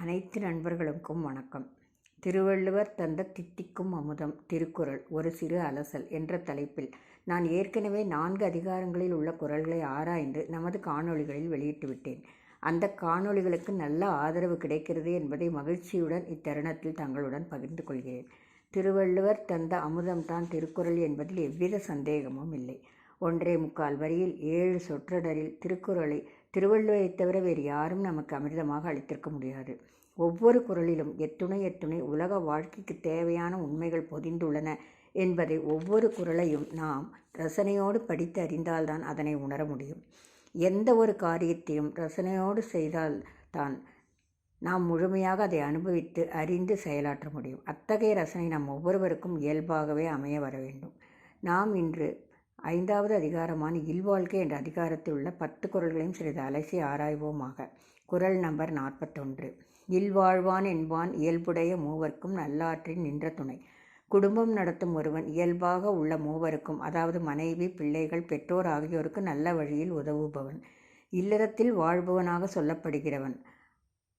அனைத்து நண்பர்களுக்கும் வணக்கம். திருவள்ளுவர் தந்த தித்திக்கும் அமுதம் திருக்குறள் ஒரு சிறு அலசல் என்ற தலைப்பில் நான் ஏற்கனவே 4 அதிகாரங்களில் உள்ள குறள்களை ஆராய்ந்து நமது காணொளிகளில் வெளியிட்டுவிட்டேன். அந்த காணொளிகளுக்கு நல்ல ஆதரவு கிடைக்கிறது என்பதை மகிழ்ச்சியுடன் இத்தருணத்தில் தங்களுடன் பகிர்ந்து கொள்கிறேன். திருவள்ளுவர் தந்த அமுதம்தான் திருக்குறள் என்பதில் எவ்வித சந்தேகமும் இல்லை. 1.25 வரியில் 7 சொற்றொடரில் திருவள்ளுவரைத் தவிர வேறு யாரும் நமக்கு அமிர்தமாக அளித்திருக்க முடியாது. ஒவ்வொரு குறளிலும் எத்துணை உலக வாழ்க்கைக்கு தேவையான உண்மைகள் பொதிந்துள்ளன என்பதை ஒவ்வொரு குறளையும் நாம் ரசனையோடு படித்து அறிந்தால்தான் அதனை உணர முடியும். எந்த ஒரு காரியத்தையும் ரசனையோடு செய்தால்தான் நாம் முழுமையாக அதை அனுபவித்து அறிந்து செயலாற்ற முடியும். அத்தகைய ரசனை நம் ஒவ்வொருவருக்கும் இயல்பாகவே அமைய வர வேண்டும். நாம் இன்று 5வது அதிகாரமான இல்வாழ்க்கை என்ற அதிகாரத்தில் உள்ள 10 குறள்களையும் சிறிது அலசி ஆராய்வோமாக. குறள் நம்பர் 41. இல்வாழ்வான் என்பான் இயல்புடைய மூவர்க்கும் நல்லாற்றின் நின்ற துணை. குடும்பம் நடத்தும் ஒருவன் இயல்பாக உள்ள மூவருக்கும், அதாவது மனைவி, பிள்ளைகள், பெற்றோர் ஆகியோருக்கு நல்ல வழியில் உதவுபவன். இல்லறத்தில் வாழ்பவனாக சொல்லப்படுகிறவன்,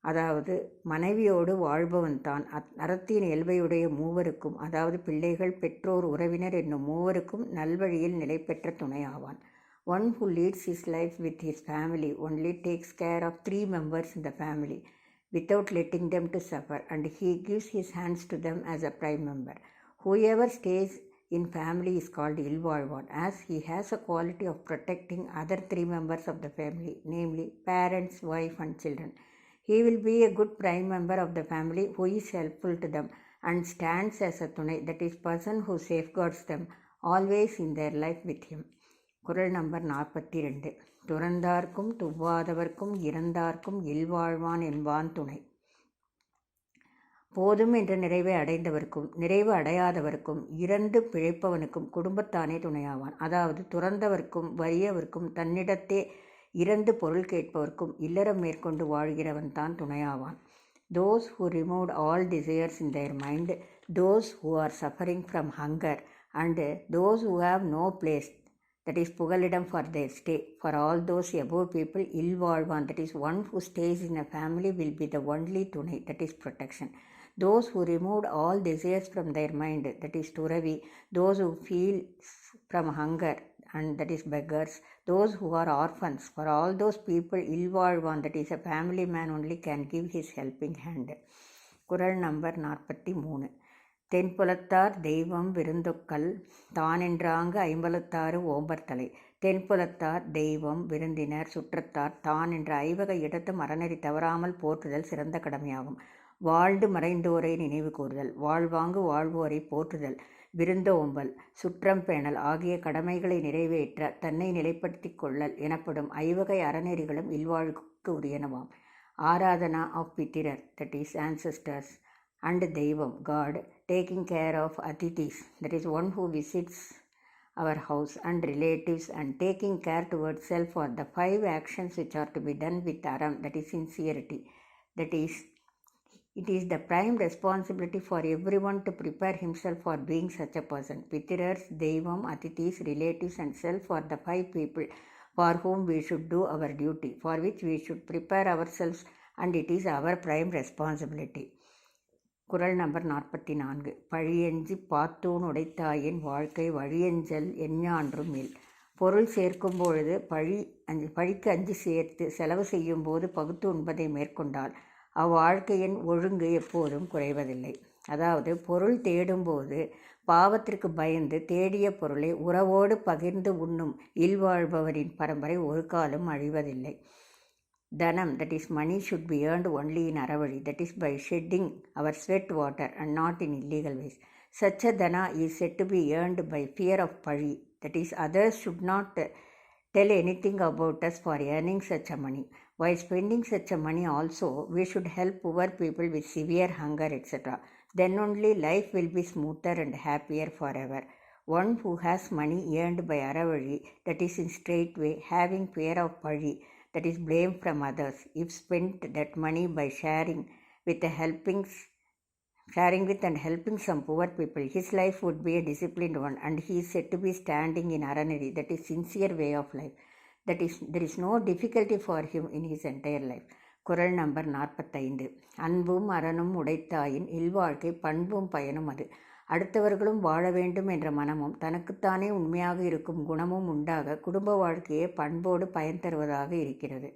அதாவது மனைவியோடு வாழ்பவன் தான் அறத்தின் இயல்பையுடைய மூவருக்கும், அதாவது பிள்ளைகள், பெற்றோர், உறவினர் என்னும் மூவருக்கும் நல்வழியில் நிலை பெற்ற துணை ஆவான். One who leads his life with his family only takes care of 3 members in the family without letting them to suffer, and he gives his hands to them as a prime member. Whoever stays in family is called ilvalvan, as he has a quality of protecting other 3 members of the family, namely parents, wife and children. He will be a good prime member of the family who is helpful to them and stands as a துணை, that is person who safeguards them always in their life with him. குறள் number 42. துறந்தார்க்கும் துவாதவர்க்கும் இறந்தார்க்கும் இல்வாழ்வான் என்பான் துணை. போதும் என்ற நிறைவை அடைந்தவர்க்கும் நிறைவு அடையாதவர்க்கும் இறந்து பிழைப்பவனுக்கும் குடும்பத்தானே துணையாவான். அதாவது துறந்தவர்க்கும் வறியவர்க்கும் தன்னிடத்தே இறந்து பொருள் கேட்பவர்க்கும் இல்லறம் மேற்கொண்டு வாழ்கிறவன் தான் துணையாவான். Those who removed all desires in their mind, those who are suffering from hunger, and those who have no place, that is புகலிடம் for their stay. For all those above people, ilvalvan, that is one who stays in a family, will be the only துணை, that is protection. Those who removed all desires from their mind, that is turavi. Those who feel from hunger, and that is beggars. Those who are orphans. For all those people, ilvalvan, that is a family man only, can give his helping hand. குறள் number 43. தென்புலத்தார் தெய்வம் விருந்தொக்கல் தானென்றாங்கு ஐம்பலத்தாறு ஓம்பர்தலை. தென்புலத்தார் தெய்வம், விருந்தினர், சுற்றத்தார், தான் என்ற ஐவகை இடத்தும் அறநெறி தவறாமல் போற்றுதல் சிறந்த கடமையாகும். வாழ்ந்து மறைந்தோரை நினைவு கூறுதல், வாழ்வாங்கு வாழ்வோரை போற்றுதல், விருந்தோம்பல், சுற்றம் பேணல் ஆகிய கடமைகளை நிறைவேற்ற தன்னை நிலைப்படுத்தி கொள்ளல் எனப்படும் ஐவகை அறநெறிகளும் இல்வாழ்வுக்கு உரியனவாம். Aradhana of pitrs, that is ancestors, and daivam, God, taking care of atithis, that is one who visits our house, and relatives, and taking care towards self are the 5 actions which are to be done with aram, that is sincerity. That is, it is the prime responsibility for everyone to prepare himself for being such a person. Pitirars, Deivam, Atithis, relatives and self are the 5 people for whom we should do our duty, for which we should prepare ourselves, and it is our prime responsibility. குறள் number 44. பழியஞ்சி பாத்தூன் உடைத்தாயின் வாழ்க்கை வழியஞ்சல் எஞ்ஞான்றும் மேல். பொருள் சேர்க்கும் பொழுது பழிக்கு அஞ்சி சேர்த்து செலவு செய்யும் போது பகுத்து உண்பதை மேற்கொண்டால் அவ்வாழ்க்கையின் ஒழுங்கு எப்போதும் குறைவதில்லை. அதாவது பொருள் தேடும்போது பாவத்திற்கு பயந்து தேடிய பொருளை உறவோடு பகிர்ந்து உண்ணும் இல்வாழ்பவரின் பரம்பரை ஒரு காலம் அழிவதில்லை. தனம், that is money, should be earned only in அறவழி, that is by shedding our sweat water and not in illegal ways. Such a dana is said to be earned by fear of பழி, that is others should not tell anything about us for earning such a money. While spending such a money also, we should help poor people with severe hunger, etc. Then only life will be smoother and happier forever. One who has money earned by aravali, that is in straight way, having fear of pali, that is blame from others, if spent that money by sharing with and helping some poor people, his life would be a disciplined one, and he is said to be standing in araneri, that is sincere way of life. That is, there is no difficulty for him in his entire life. குறள் number 45. அன்பும் அறனும் உடைத்தாயின் இல்வாழ்க்கை பண்பும் பயனும் அது. அடுத்தவர்களும் வாழ வேண்டும் என்ற மனமும் தனக்குத்தானே உண்மையாக இருக்கும் குணமும் உண்டாக குடும்ப வாழ்க்கையே பண்போடு பயன் தருவதாக இருக்கிறது.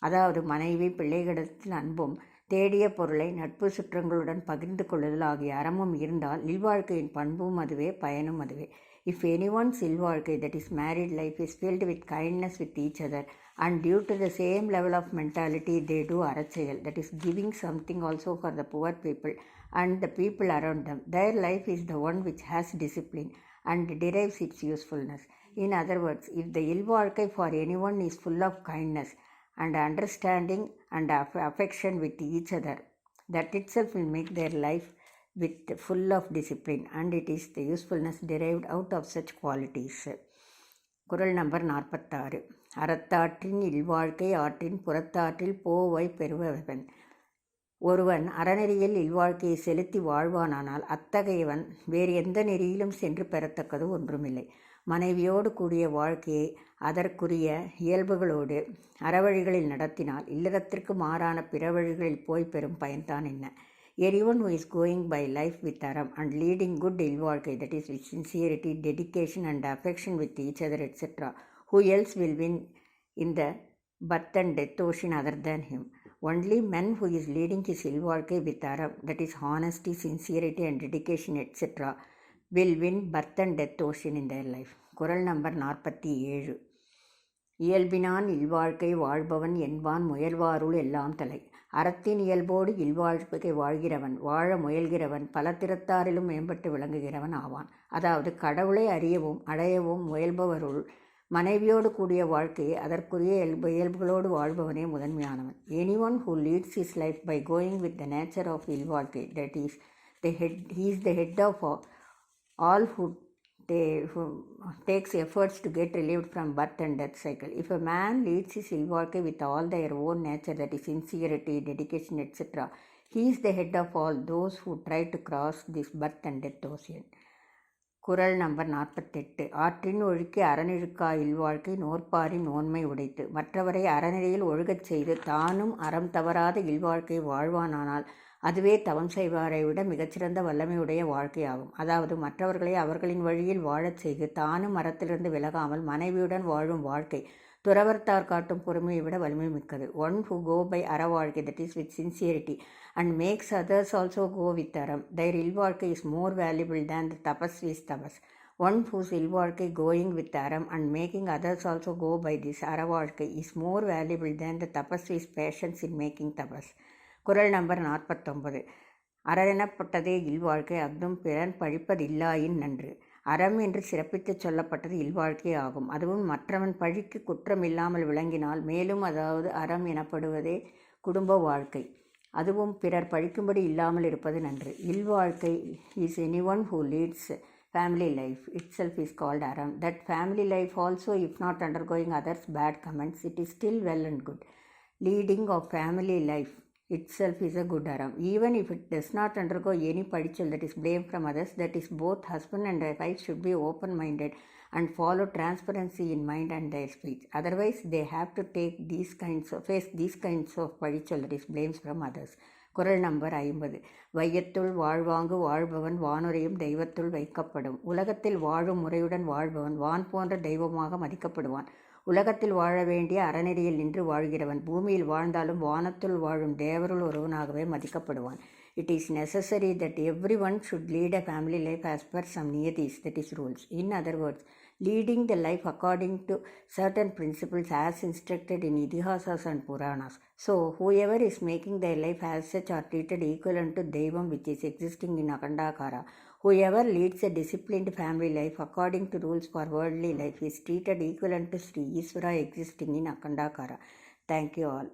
அதாவது மனைவி பிள்ளைகளிடத்தில் அன்பும் தேடிய பொருளை நட்பு சுற்றங்களுடன் பகிர்ந்து கொள்ளுதல் ஆகிய அறமும் இருந்தால் இல்வாழ்க்கையின் பண்பும் அதுவே பயனும் அதுவே. If anyone's இல்வாழ்க்கை, that is married life, is filled with kindness with each other and due to the same level of mentality they do அறச்செயல், that is giving something also for the poor people and the people around them, their life is the one which has discipline and derives its usefulness. In other words, if the இல்வாழ்க்கை for anyone is full of kindness and understanding and affection with each other, that itself will make their life with full of discipline and it is the usefulness derived out of such qualities. குறள் number 46. அறத்தாற்றின் இல்வாழ்க்கை ஆற்றின் புறத்தாற்றில் போவை பெறுபவன். ஒருவன் அறநெறியில் இல்வாழ்க்கையை செலுத்தி வாழ்வானானால் அத்தகையவன் வேறு எந்த நெறியிலும் சென்று பெறத்தக்கது ஒன்றுமில்லை. மனைவியோடு கூடிய வாழ்க்கையை அதற்குரிய இயல்புகளோடு அறவழிகளில் நடத்தினால் இல்லறத்திற்கு மாறான பிற வழிகளில் போய் பெறும் பயன்தான் என்ன? Anyone who is going by life with aram and leading good ilvalkai, that is with sincerity, dedication and affection with each other, etc., who else will win in the birth and death ocean other than him? Only men who is leading his ilvalkai with aram, that is honesty, sincerity and dedication, etc., will win birth and death ocean in their life. குறள் number 47. இயல்பினான் இல்வாழ்க்கை வாழ்பவன் என்பான் முயல்வாருள் எல்லாம் தலை. அறத்தின் இயல்போடு இல்வாழ்க்கை வாழ்கிறவன், வாழ முயல்கிறவன் பல திறத்தாரிலும் மேம்பட்டு விளங்குகிறவன் ஆவான். அதாவது கடவுளை அறியவும் அடையவும் முயல்பவருள் மனைவியோடு கூடிய வாழ்க்கையை அதற்குரிய இயல்புகளோடு வாழ்பவனே முதன்மையானவன். Anyone who leads his life by going with the nature of இல்வாழ்க்கை, that is he is the head of all who takes efforts to get relieved from birth and death cycle. If a man leads his ilvalkai with all their own nature, that is sincerity, dedication, etc., he is the head of all those who try to cross this birth and death ocean. குறள் number 48. ஆற்றின் ஒழுக்கி அறநிழுக்கா இல்வாழ்க்கை நோற்பாரின் நோன்மை உடைத்து. மற்றவரை அறநெறியில் ஒழுகச் செய்து தானும் அறம் தவறாத இல்வாழ்க்கை வாழ்வானானால் அதுவே தவம் செய்வாரை விட மிகச்சிறந்த வல்லமையுடைய வாழ்க்கையாகும். அதாவது மற்றவர்களை அவர்களின் வழியில் வாழச் செய்து தானும் மரத்திலிருந்து விலகாமல் மனைவியுடன் வாழும் வாழ்க்கை துறவர்த்தார் காட்டும் பொறுமையை விட வலிமை மிக்கது. One who go by அறவாழ்க்கை, that is with sincerity, and makes others also go with aram, their ilvalkai is more valuable than the tapasvi's tapas. One whose ilvalkai going with aram and making others also go by this அறவாழ்க்கை is more valuable than the tapasvi's patience in making tapas. குறள் number 49. அறனெனப்பட்டதே இல்வாழ்க்கை அஃதும் பிறன் பழிப்பதில்லாயின் நன்று. அறம் என்று சிறப்பித்துச் சொல்லப்பட்டது இல்வாழ்க்கை ஆகும். அதுவும் மற்றவன் பழிக்கு குற்றம் இல்லாமல் விளங்கினால் மேலும் அதாவது அறம் எனப்படுவதே குடும்ப வாழ்க்கை. அதுவும் பிறர் பழிக்கும்படி இல்லாமல் இருப்பது நன்று. இல்வாழ்க்கை is anyone who leads family life itself is called aram. That family life also, if not undergoing others' bad comments, it is still well and good. Leading of family life itself is a good aram. Even if it does not undergo any padichal, that is blame from others, that is both husband and wife should be open-minded and follow transparency in mind and their speech. Otherwise they have to face these kinds of padichal, that is blames from others. குறள் number 50. வையத்துள் வாழ்வாங்கு வாழ்பவன் வானுரையும் தெய்வத்துள் வைக்கப்படும். உலகத்தில் வாழும் முறையுடன் வாழ்பவன் வான் போன்ற தெய்வமாக மதிக்கப்படுவான். உலகத்தில் வாழ வேண்டிய அறநெறியில் நின்று வாழ்கிறவன் பூமியில் வாழ்ந்தாலும் வானத்துள் வாழும் தேவருள் ஒருவனாகவே மதிக்கப்படுவான். It is necessary that everyone should lead a family life as per some niyatis, that is rules. In other words, leading the life according to certain principles as instructed in Idihasas and Puranas. So, whoever is making their life as such are treated equivalent to Devam which is existing in Akandakara. Whoever leads a disciplined family life according to rules for worldly life is treated equivalent to Sri Iswara existing in Akandakara. Thank you all.